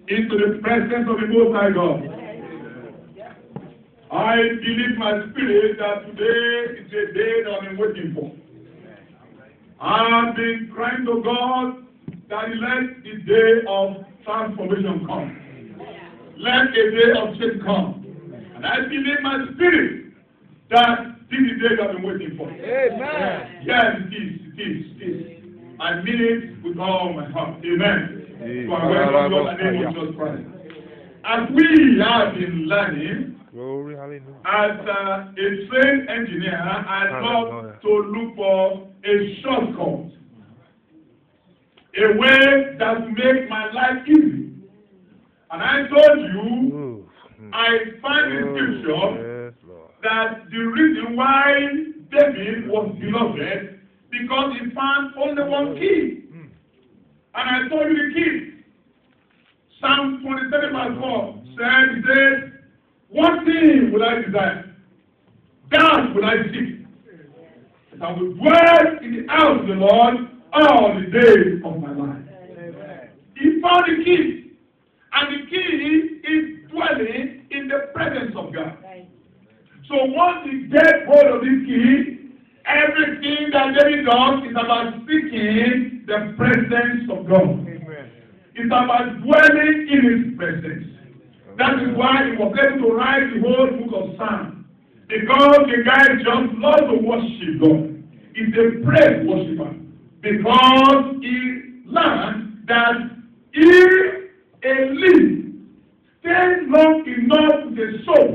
Into the presence of the Most High God. I believe my spirit that today is a day that I've been waiting for. I've been crying to God that let the day of transformation come. Let a day of change come. And I believe my spirit that this is the day that I've been waiting for. Amen. Yes, it is. I mean it with all my heart. Amen. So I welcome you in the name of Jesus Christ. As we have been learning, as a trained engineer, I love to look for a shortcut, a way that makes my life easy. And I told you, I find in scripture that the reason why David was beloved, because he found only one key. And I told you the key. Psalm 27 verse 4 says, one thing will I desire, that will I seek, that I will dwell in the house of the Lord all the days of my life. Amen. He found the key, and the key is dwelling in the presence of God. Right. So once you get hold of this key, everything that David does is about seeking the presence of God. Amen. It's about dwelling in His presence. That is why he was able to write the whole book of Psalms. Because the guy just loves to worship God. He's a praise worshiper. Because he learned that if a leaf stays long enough with the soap,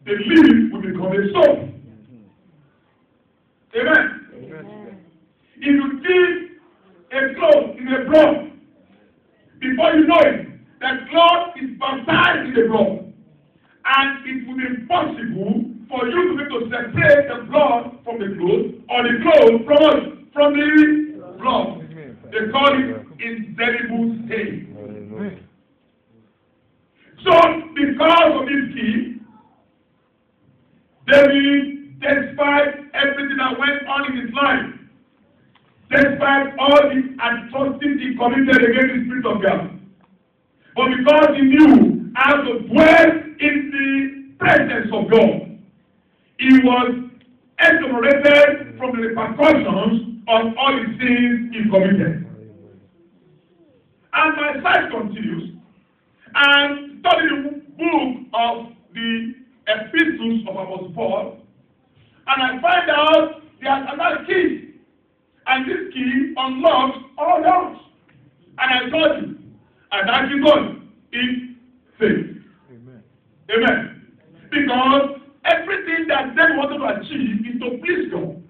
the leaf will become a soap. Amen. Amen. If you dip a cloth in a blood, before you know it, that cloth is baptized in the blood. And it will be impossible for you to be able to separate the blood from the clothes, or the clothes from the blood. They call it indelible stain. So, because of this key, David, despite everything that went on in his life, despite all the atrocities he committed against the Spirit of God, but because he knew how to dwell in the presence of God, he was exonerated from the repercussions of all the sins he committed. And my site continues, and study the book of the epistles of Apostle Paul, and I find out there's another key, and this key unlocks all doors. And I told you, and that is God is faith. Amen. Amen. Because everything that they wanted to achieve is to please God.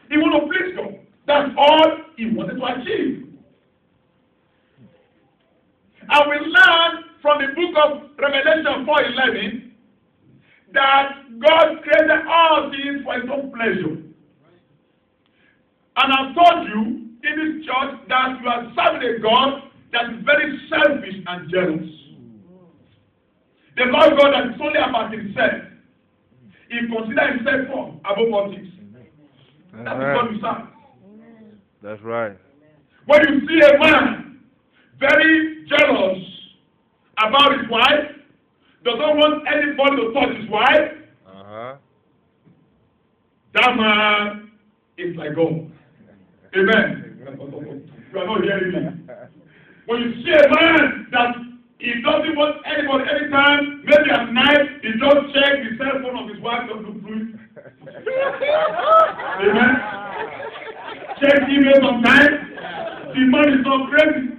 He wanted to please God. That's all he wanted to achieve. And we learn from the book of Revelation 4:11 that God created all things for his own pleasure. And I've told you in this church that you are serving a God that is very selfish and jealous. The Lord God that is only about himself. He considers himself above all things. That is what we serve. That's right. When you see a man very jealous about his wife, does not want anybody to touch his wife, that man is like God. Amen. You are not hearing me. When you see a man that He doesn't want anybody anytime, maybe at night, he just check the cell phone of his wife just to prove it. Amen. Check email sometimes. The man is not crazy.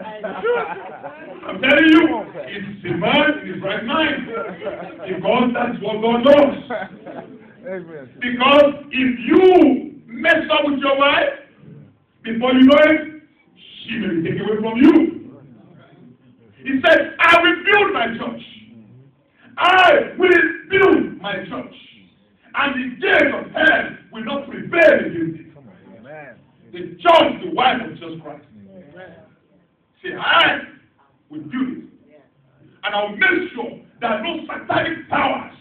I'm telling you, it's a man in his right mind. Because that's what God does. Because if you mess up with your wife, before you know it, she will be taken away from you. He said, I will build my church. I will build my church. And the gates of hell will not prevail against it. The church, the wife of Jesus Christ. Say, I will build it. And I will make sure that no satanic powers,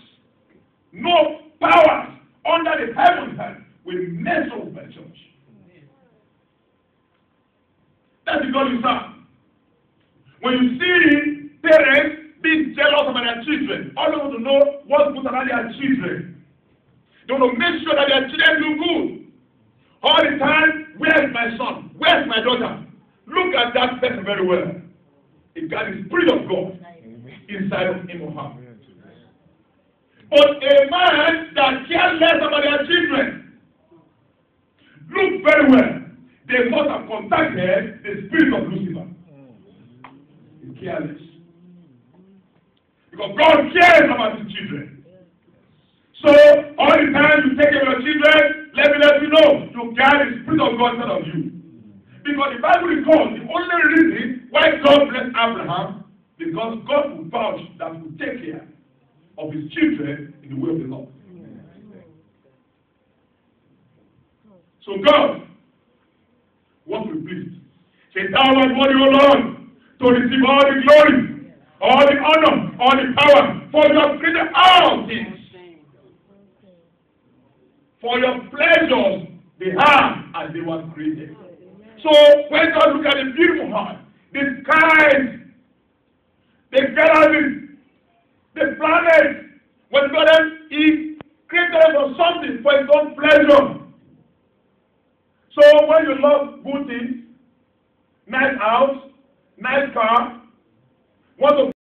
no powers under the heaven will mess up with my church. That's the God you serve. When you see parents being jealous about their children, all they want to know what's good about their children. They want to make sure that their children do good. All the time, where's my son? Where's my daughter? Look at that person very well. It got the Spirit of God inside of him or her. But a man that cares less about their children, look very well. They must have contacted the spirit of Lucifer. He's careless. Because God cares about his children. So, all the time you take care of your children, let me let you know, you carry the Spirit of God inside of you. Because the Bible records the only reason why God blessed Abraham, because God will vouch that he will take care of his children in the way of the Lord. So God wants to be pleased. Say, thou art worthy, O Lord, to receive all the glory, all the honor, all the power, for you have created all things. For your pleasures, they are as they were created. So when God look at the beautiful heart, the skies, the galaxies, the planets, when God He created them for something, for His own pleasure. So when you love good things, nice house, nice car, want to